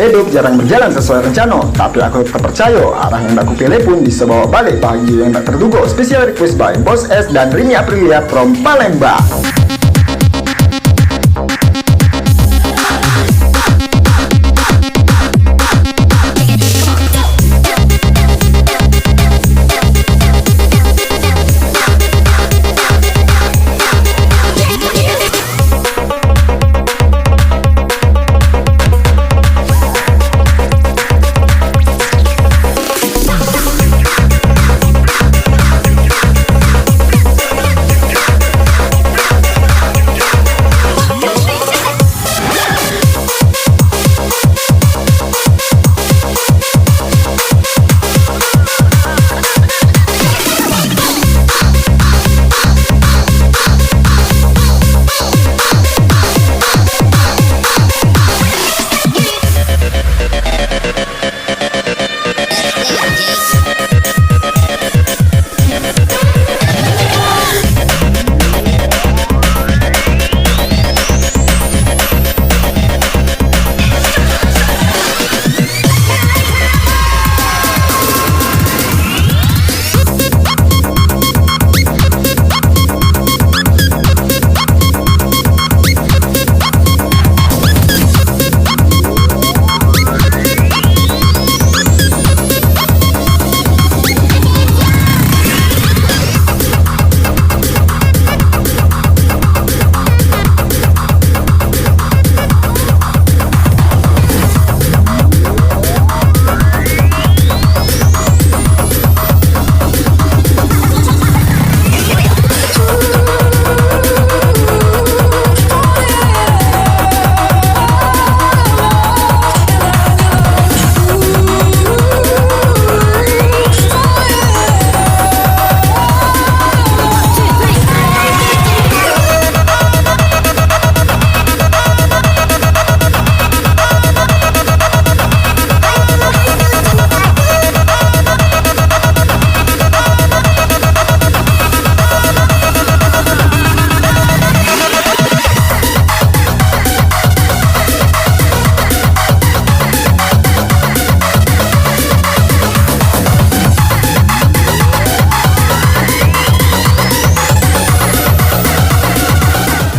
Hidup jarang berjalan sesuai rencana, tapi aku tetap percaya arah yang aku pilih pun bisa bawa balik bahagia yang tak terduga. Special request by Boss S dan Rini Aprilia from Palembang.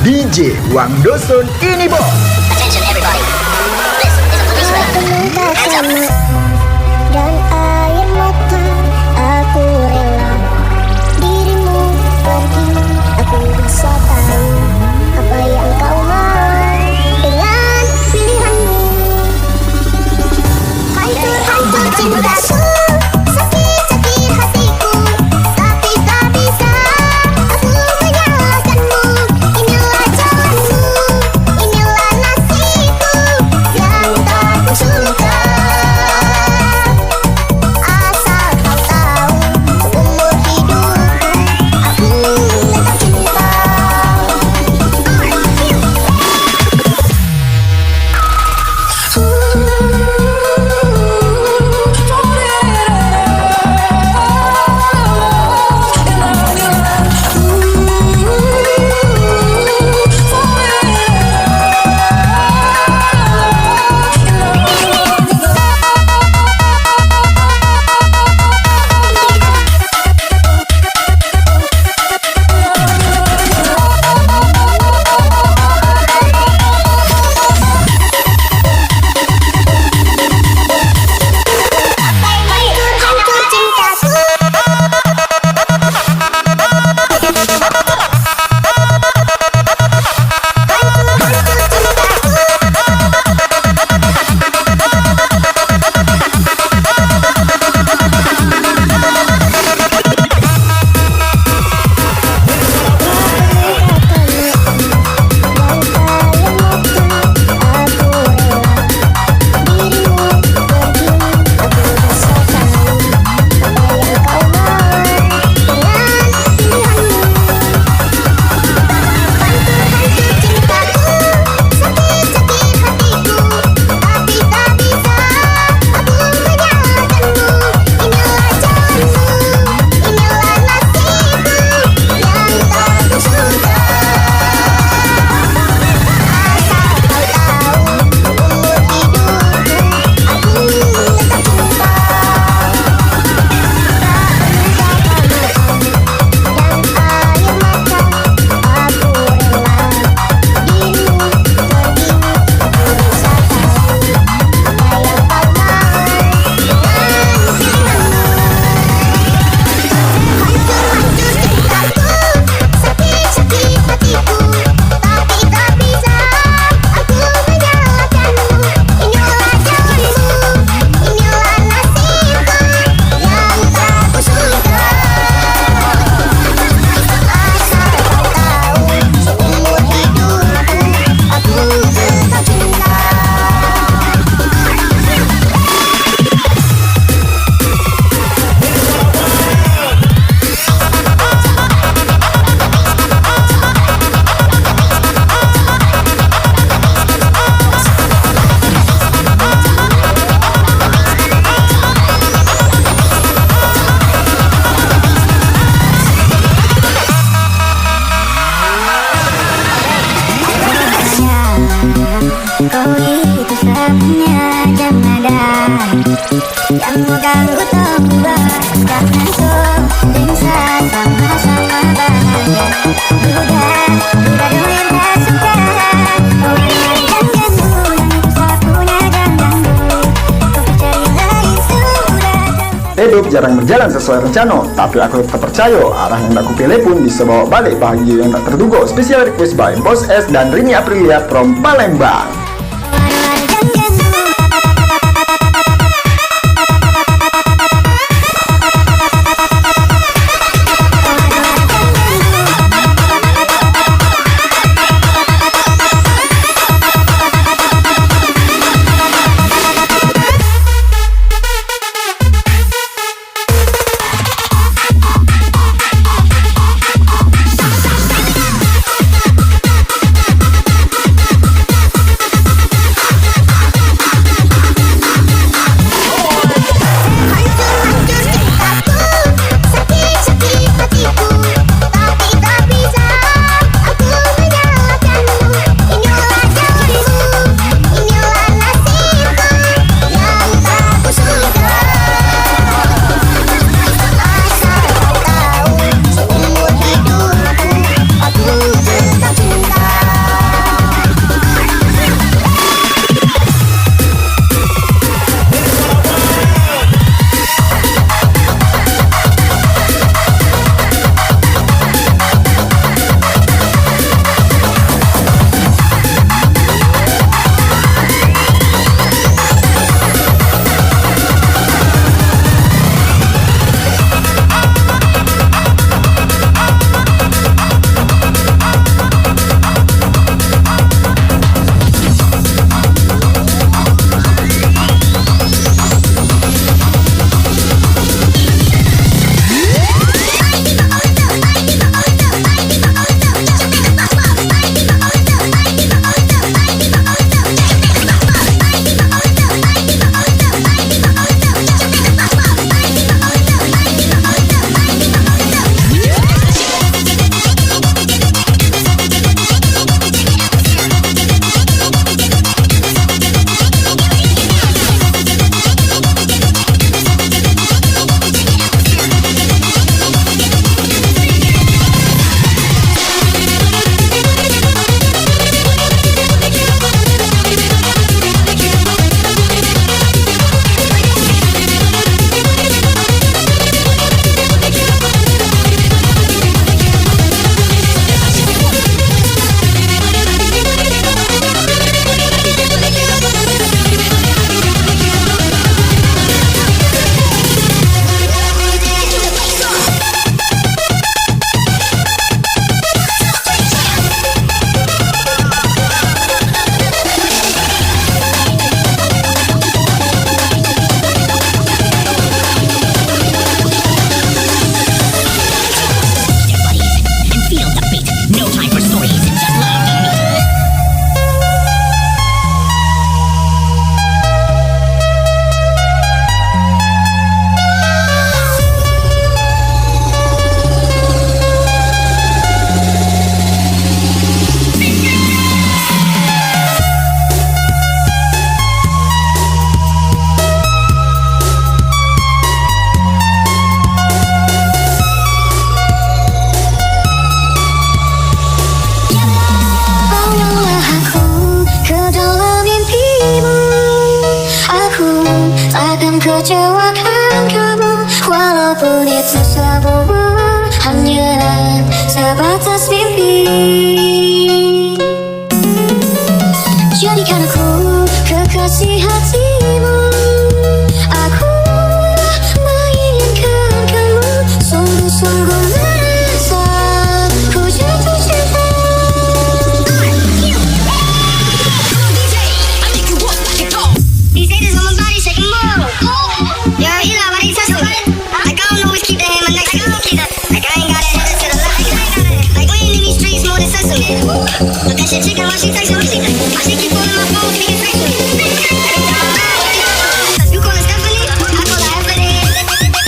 DJ Wang Dosun ini bos. Attention everybody. This is a police raid. Hands up. Dan air mata aku rela dirimu pergi. Aku bisa tahu apa yang kau mau dengan pilihanmu. Hancur cintaku, sakit hatiku, tapi tak bisa aku menyalahkanmu. Inilah jalanmu, inilah nasibku yang tak ku suka. hidup jarang berjalan sesuai rencana, tapi aku tetap percaya arah yang aku pilih pun bisa bawa balik bahagia yang tak terduga. Special request by Boss S dan Rini Aprilia from Palembang. Kecewakan kamu walaupun itu semua hanyalah sebatas mimpi. Jadikan aku kekasih hatimu. Aku menginginkan kamu sungguh-sungguh merasa ku jatuh cinta. These haters on my body shake 'em all. Yeah, you know what he touch me. Like I don't always keep the hammer next to me. Like I ain't got a header to the left. Like we ain't in these streets more than sesame. But that shit chicken while she texting me. My shit keep calling my phone, speaking sexually. Every time I'm out, you call her Stephanie, I call her Ebony. You call her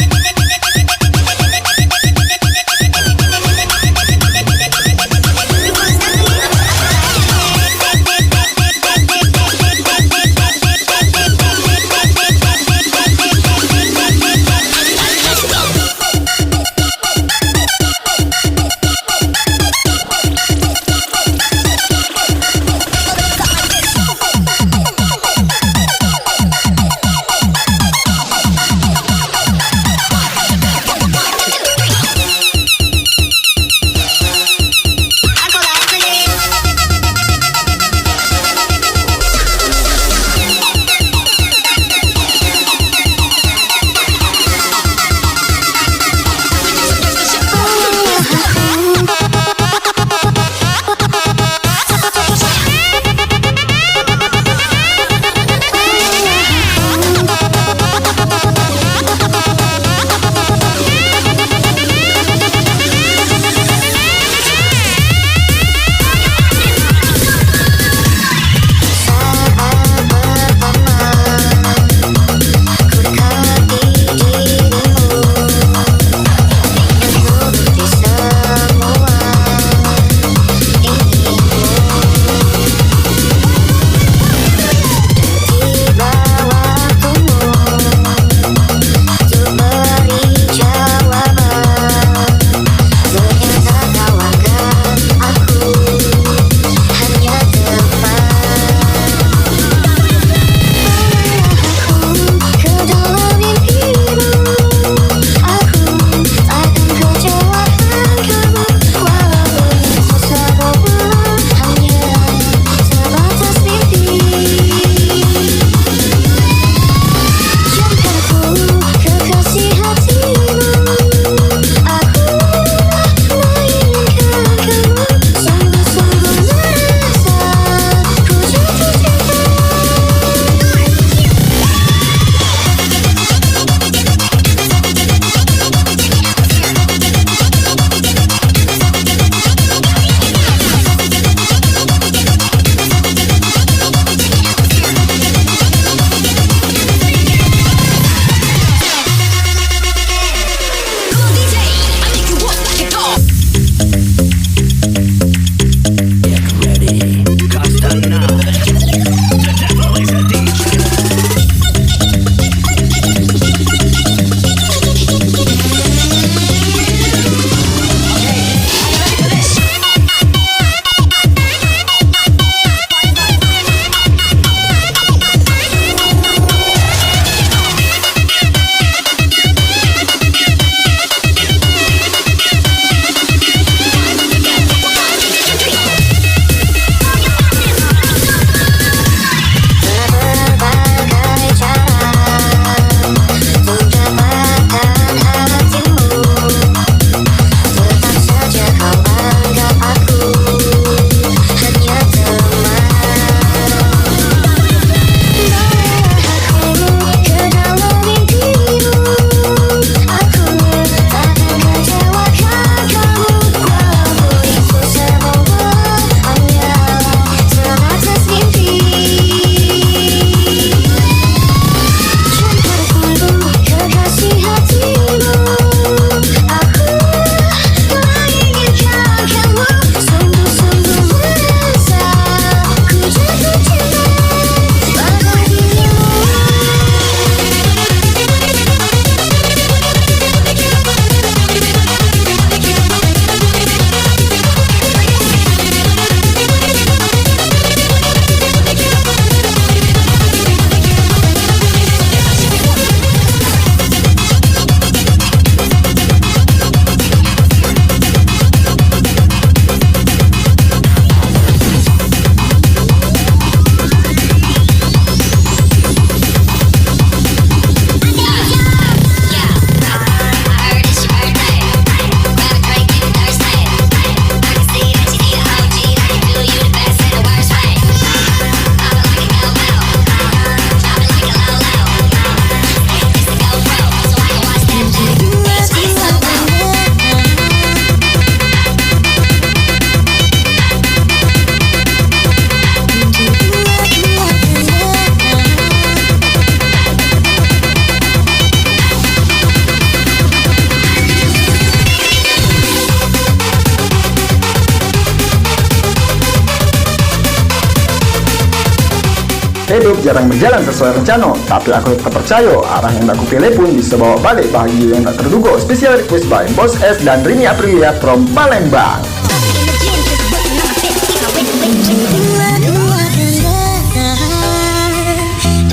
hidup jarang berjalan sesuai rencana, tapi aku tetap percaya arah yang aku pilih pun bisa bawa balik bahagia yang tak terduga. Special request by Boss S dan Rini Aprilia from Palembang.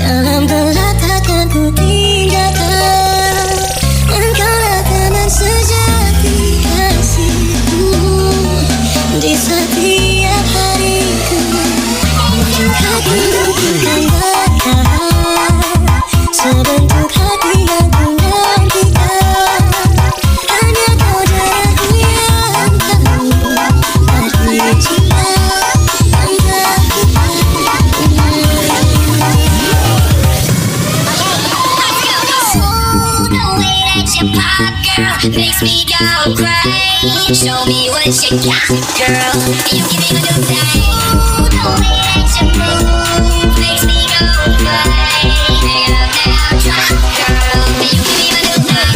Dalam gelap takkan ku tinggalkan, engkaulah teman sejati kasihku di setiap hariku. Hati bukan berkah, sebentuk hati yang ku nantikan. Hanya kau dan aku yang tahu arti cinta yang telah makes me go crazy. Show me what you got, girl. You give me my new thing. The way that you move makes me go crazy. Hang up now, drop, girl. You give me my new thing.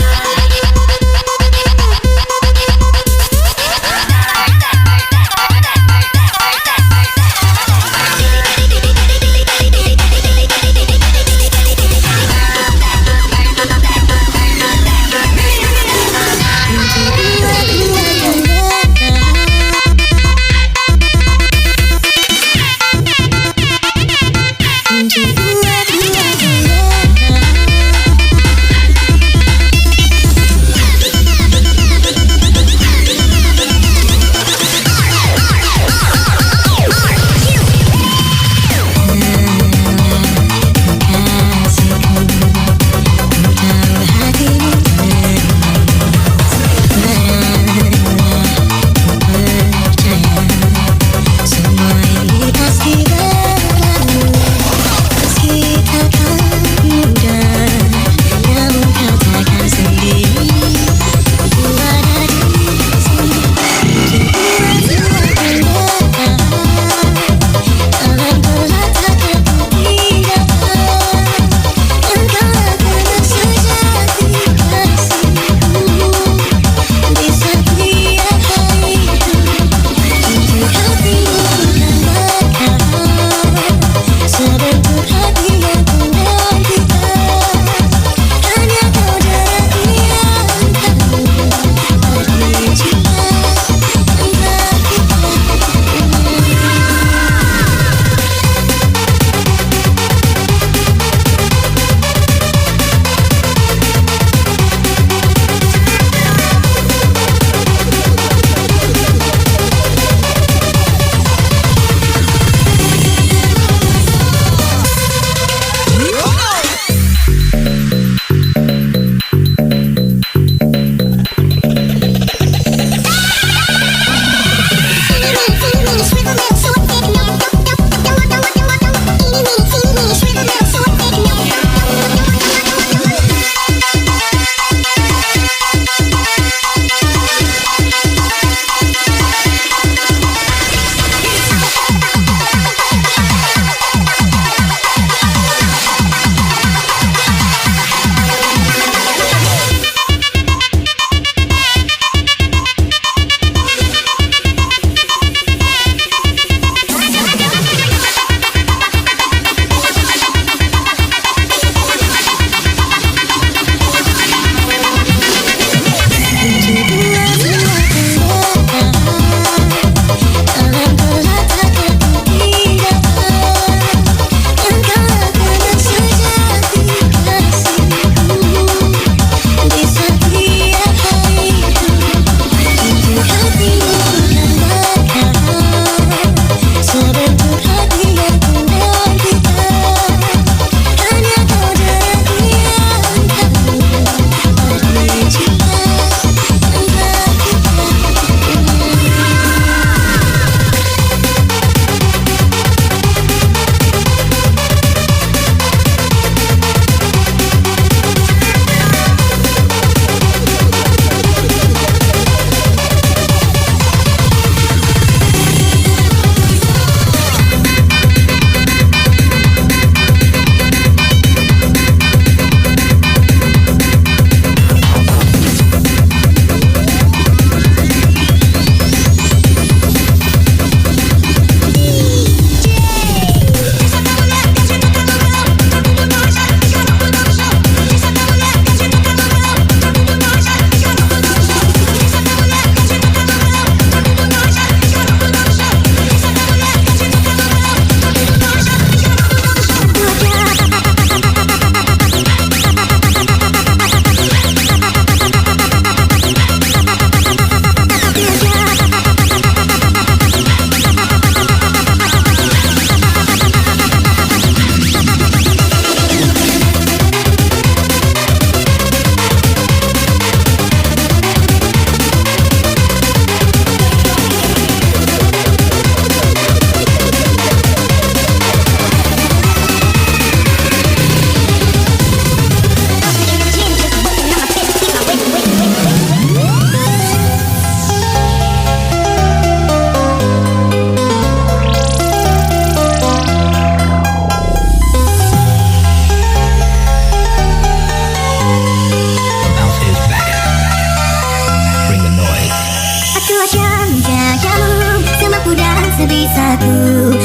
kamu semampu dan sebisaku.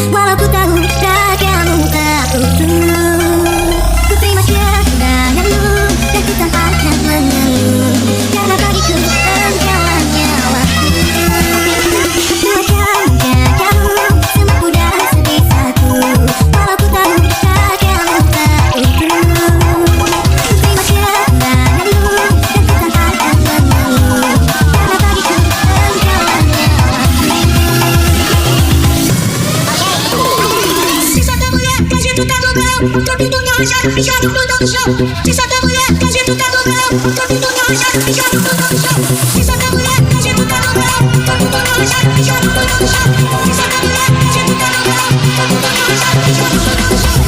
Walau ku tahu kamu tak utuh. Ku terima kekuranganmu dan ku tak akan mengeluh, karena bagiku engkau hanya waktu. Dua kamu semampu dan sebisaku. Walau ku tahu kamu tak utuh. Ku terima kekuranganmu dan ku tak akan mengeluh, karena bagiku engkau hanya waktu. Sisa mulher, que a gente tá no grau. Tô vindo na rajada, já no no chão. Sisa mulher, que a gente tá no grau. Tô vindo na rajada, já no no chão. Sisa mulher, que a gente tá no grau. Tô vindo na rajada, já no no chão. Sisa mulher, que a gente tá no grau. Tô vindo na rajada, já no no chão.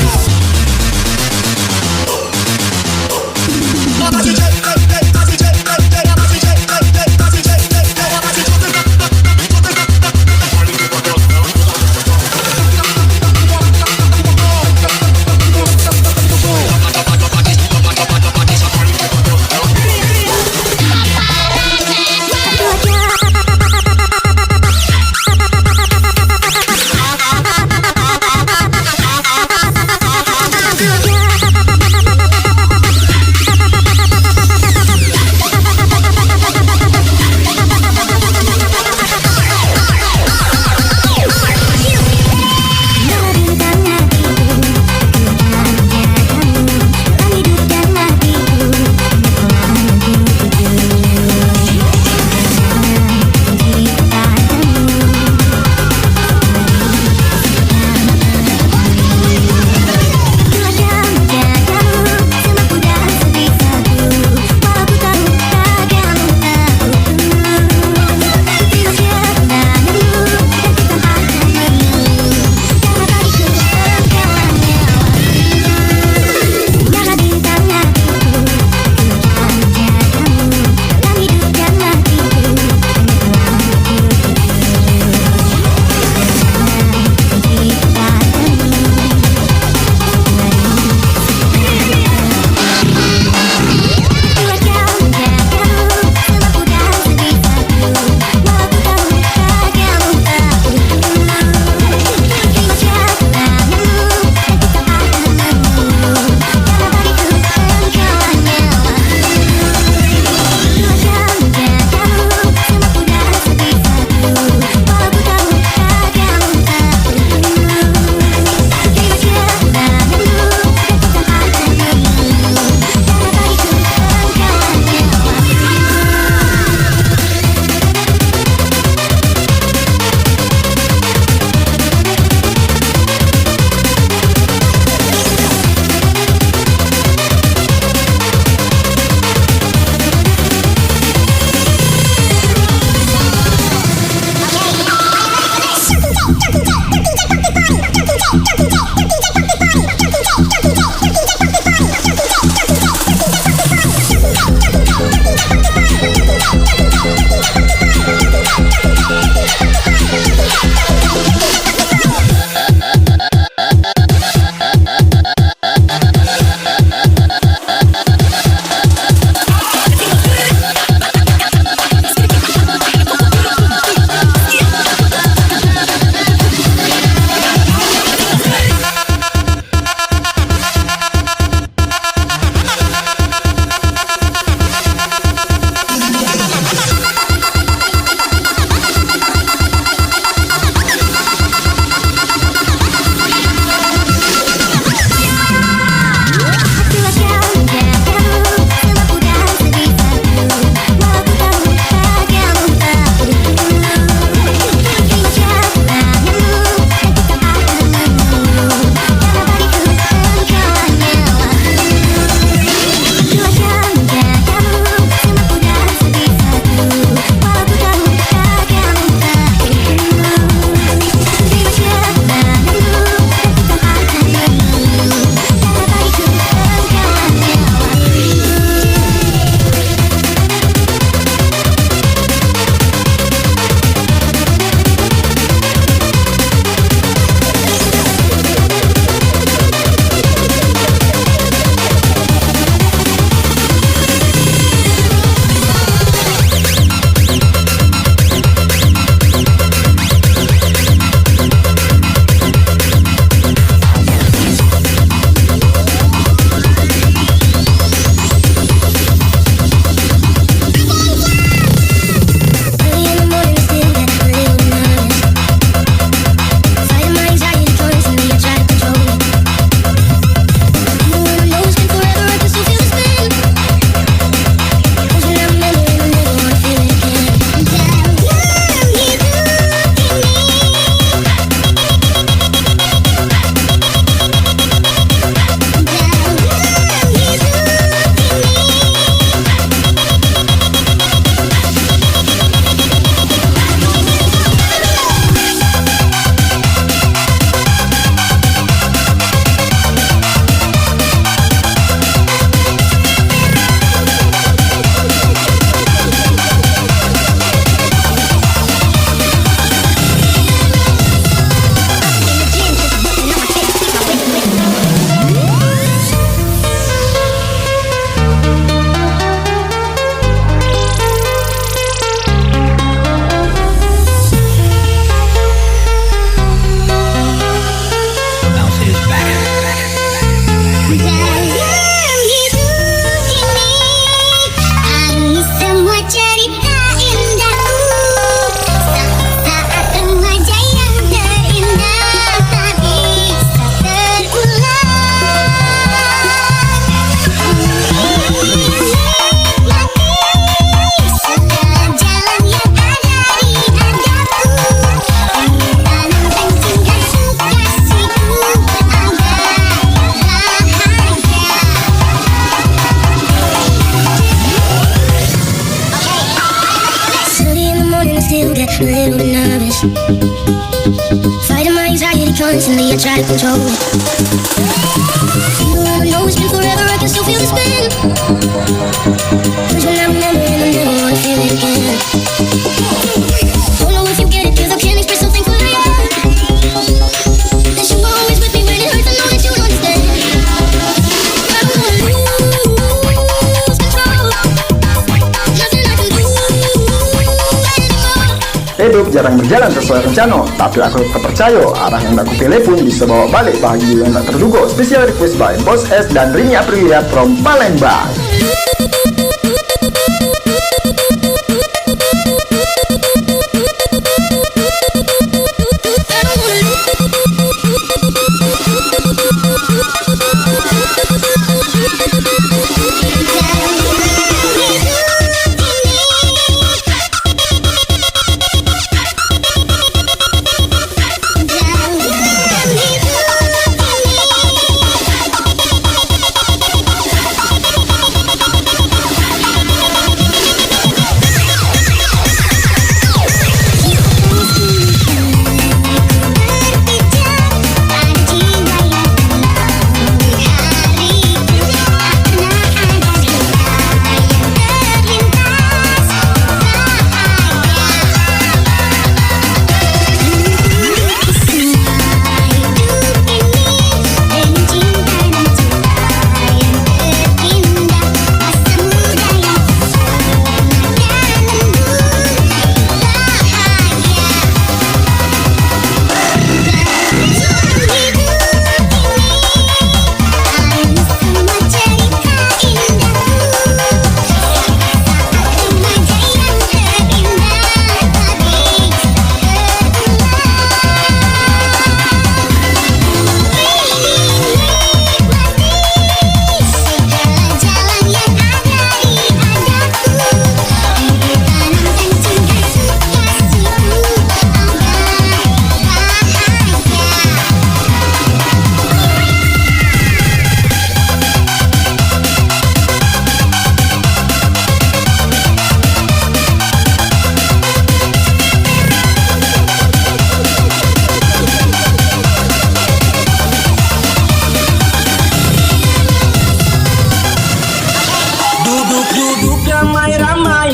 still get a little bit nervous. Fighting my anxiety constantly, I try to control it. Even though I know it's been forever, I can still feel the spin. Cause when I remember it, I never wanna feel it again. Don't know if you get it, cause I can't express how thankful I am. That you were always with me when it hurts, I know that you understand. I don't wanna lose control. Nothing I can do anymore. Hidup jarang berjalan sesuai rencana, tapi aku tetap percaya arah yang aku pilih pun bisa bawa balik bahagia yang tak terduga. Special request by Boss S dan Rini Aprilia from Palembang.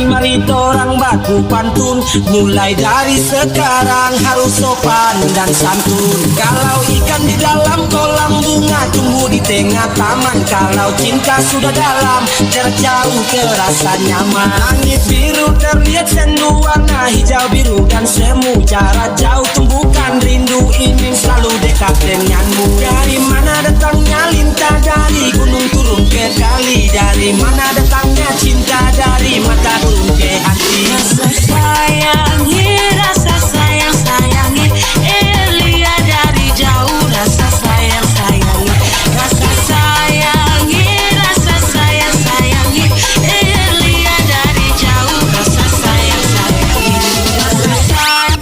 Mari torang baku pantun, mulai dari sekarang harus sopan dan santun. Kalau ikan di dalam kolam bunga tumbuh di tengah taman. Kalau cinta sudah dalam jarak jauh terasa nyaman. Langit biru terlihat sendu warna hijau biru dan semu. Jarak jauh tumbuhkan rindu ingin selalu dekat denganmu. Dari mana datangnya lintah dari gunung turun ke kali. Dari mana datangnya cinta dari mata turun ke hati. Rasa sayang sayangi, lihat dari jauh. Rasa sayang sayangi, rasa sayangi, rasa sayang sayangi, lihat dari jauh. Rasa sayang sayangi, rasa sayang.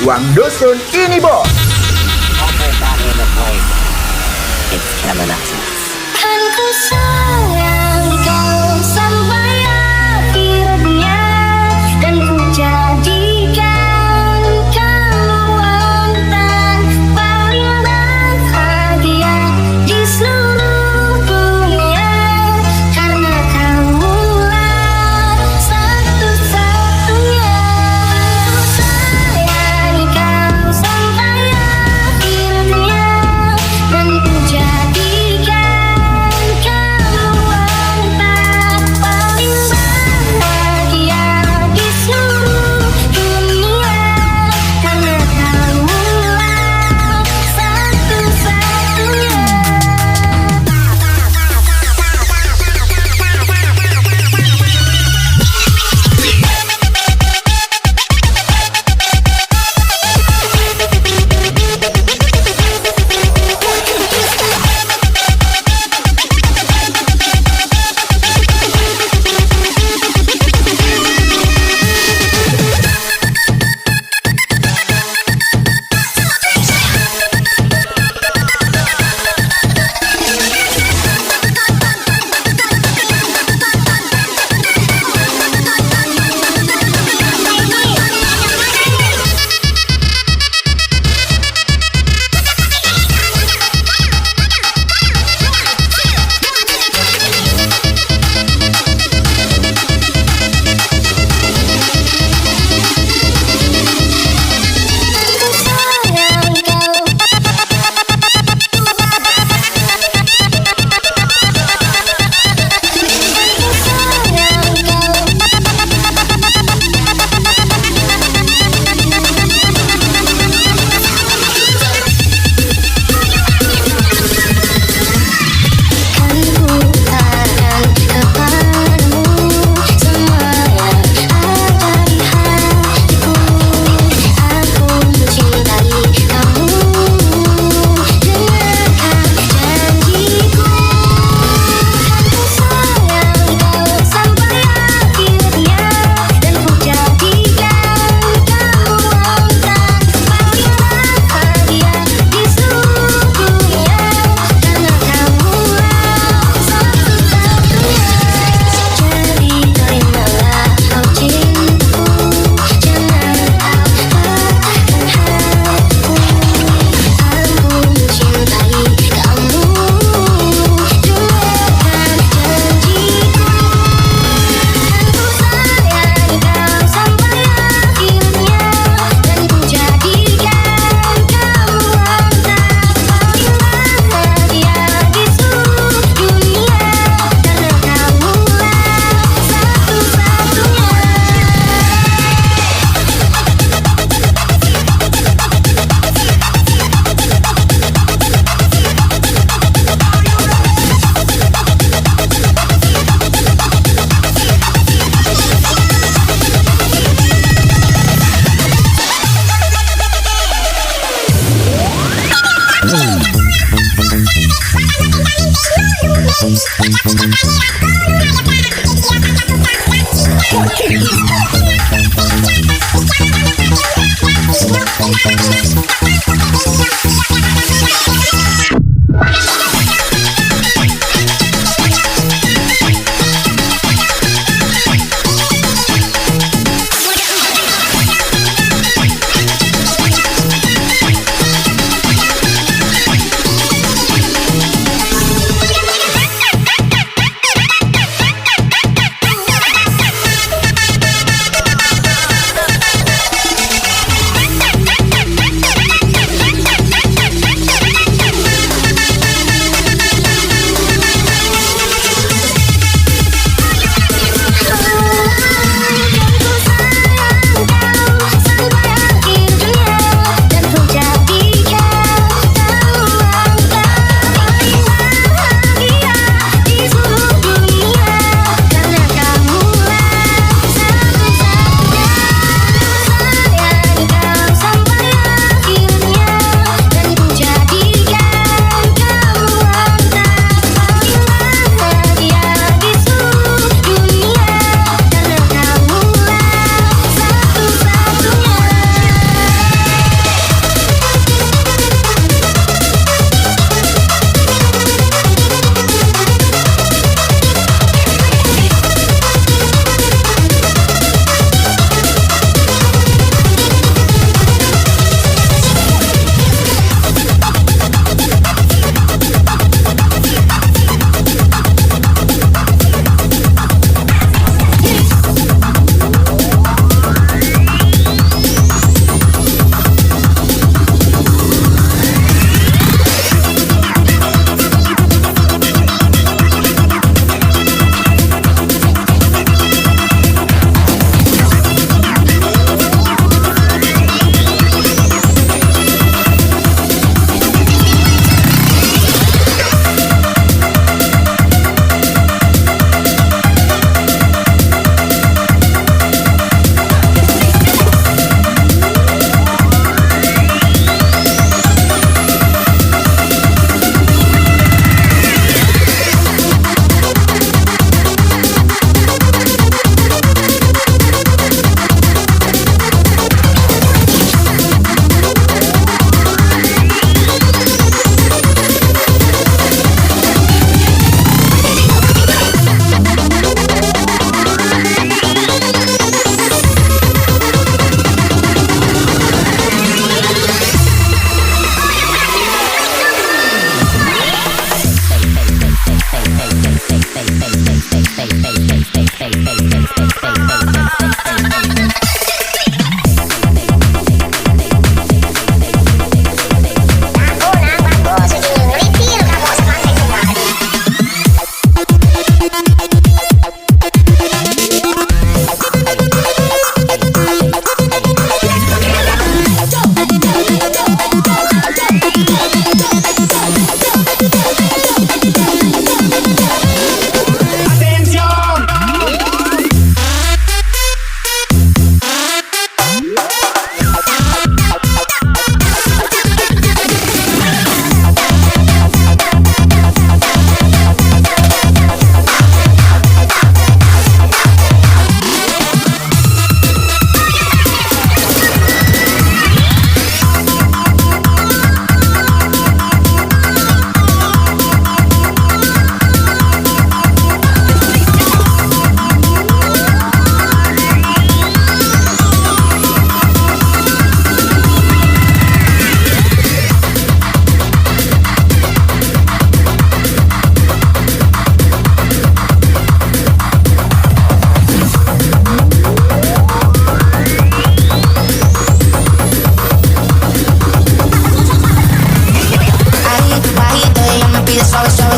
uang dusun ini bos. Kan ku sayang kau sampai akhirnya, dan ku jadikan kamu wanita paling bahagia di seluruh dunia, karena kamulah satu-satunya. Ku sayang kau sampai akhirnya, dan ku jadikan kamu wanita paling bahagia di seluruh dunia, karena kamulah satu-satunya.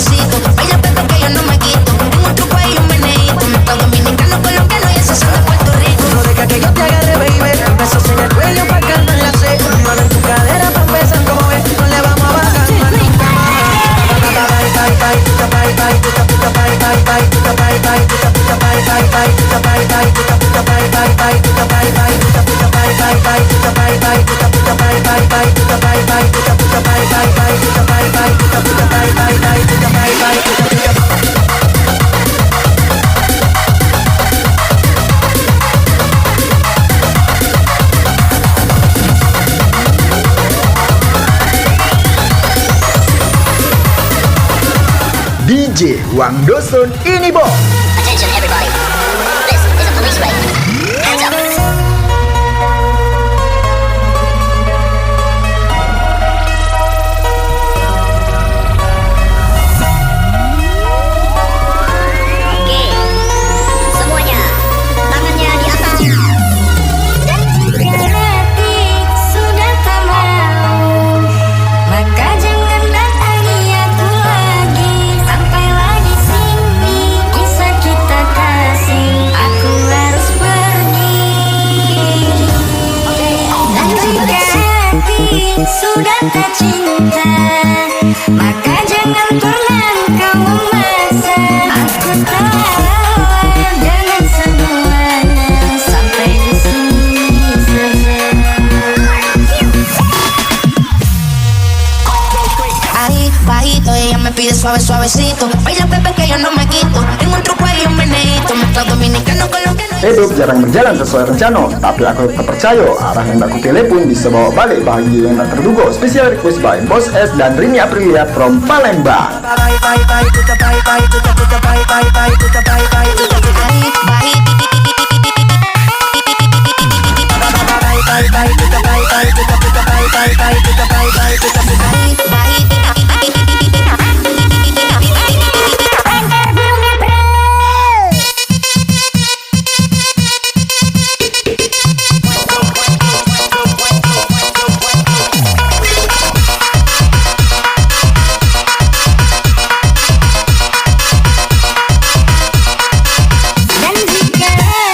suavecito. Baila bebé que yo no me quito. En un truco hay un meneíto. Mezclado dominicano, colombiano y ese son de Puerto Rico. No deja que yo te agarre, baby. Besos en el cuello pa' calmar la sed. Mano en tu cadera pa' empezar como ves. No le vamos a bajar, más nunca más. DJ Wang Dosun ini Bo. Attention everybody. This is a police raid. Hands up. Oke. Semuanya. Tangannya di atas. Jika detik sudah tak mau, maka jangan datangi aku lagi. Sampailah di sini kisah kita kasih. Aku harus pergi. Dan jika hati sudah tak cinta, maka jangan pernah kau memaksa. Aku tak rela dengan semuanya. Sampai di sini saja. Ahí, bajito, ella me pide suave, suavecito. Baila bebé que yo no me quito. En un truco hay un meneíto. Mezclado dominicano, colombiano. Hidup jarang berjalan sesuai rencana, tapi aku tetap percaya arah yang aku pilih pun bisa bawa balik bahagia yang tak terduga. Special request by Boss S dan Rini Aprilia from Palembang. Ahí, bajito. Dan jika hati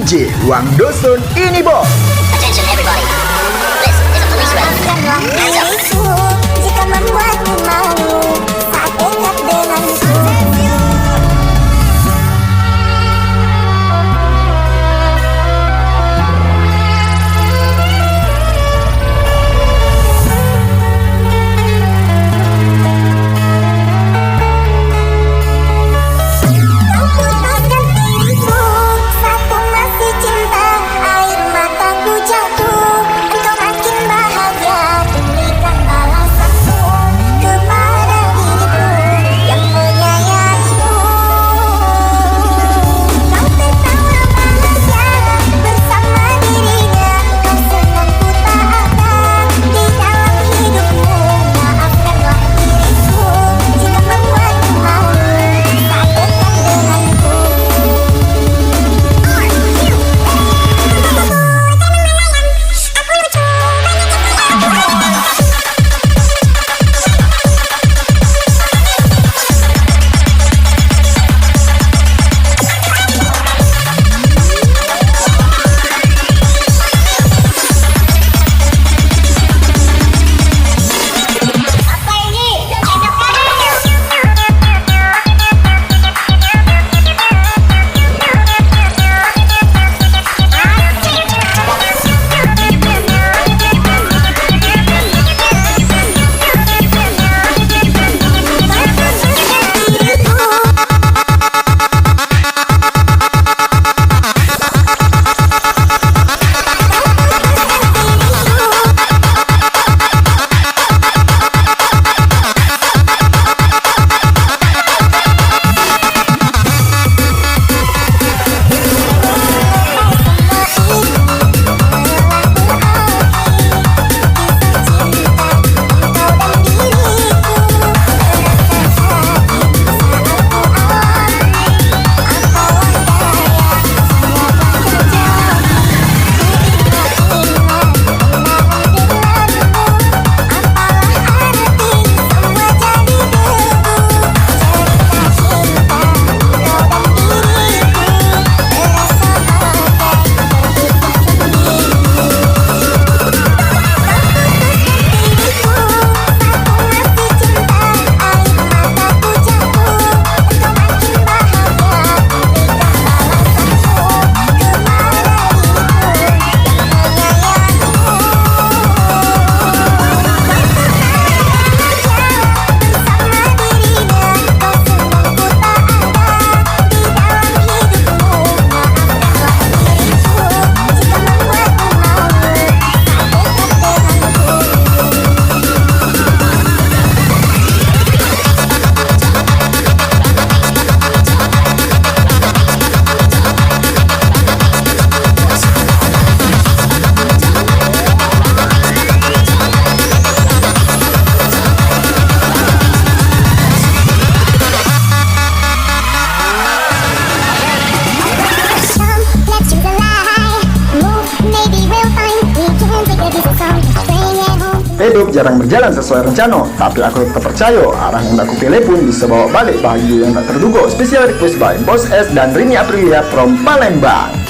DJ Wang Dosun ini bos. Attention everybody. This is a police rally. Hands up. Jika membuatmu malu saat dekat denganku. Hidup jarang berjalan sesuai rencana, tapi aku tetap percaya arah yang aku pilih pun bisa bawa balik bahagia yang tak terduga. Special request by Boss S dan Rini Aprilia from Palembang.